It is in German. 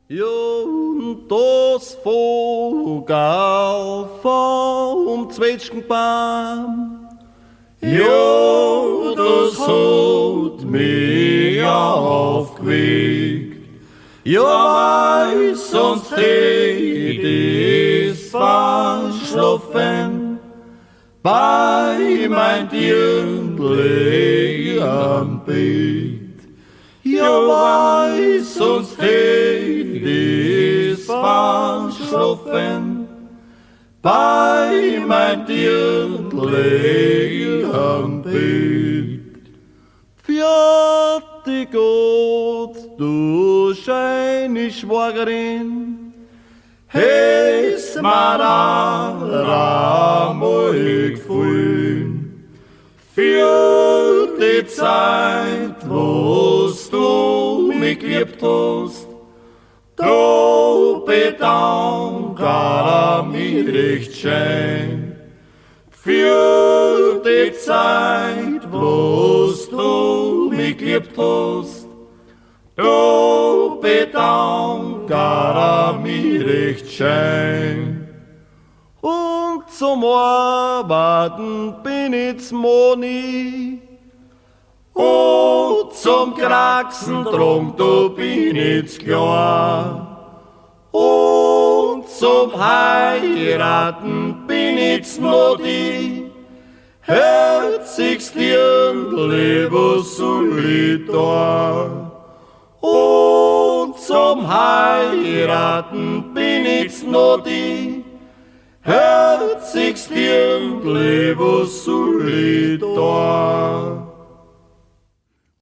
Ja, und das Vogel vom Zwetschgenbaum, ja, das hat mich aufgeweckt. Ja, weil sonst hätt ich's verschlafen, bei mein Dirndl am Bett. Ja, weil sonst hätt ich's verschlafen, bei mein Dirndl am Bett. fertig Gott, du scheine Schwagerin, He's mir einmal gefallen, für die Zeit, wo's du mich geliebt hast. Da bedanke mich recht schön, für die Zeit, wo's du mich geliebt hast. Da bedanke mich recht schön. und zum Arbeiten bin ich z'Moni. Und zum Kraxen drum, da bin ich klar. Und zum Heiraten bin ich noch die. Herzigst Dirndl, was soll ich da? Und zum Heiraten bin ich noch die. Herzigst Dirndl, was soll ich da?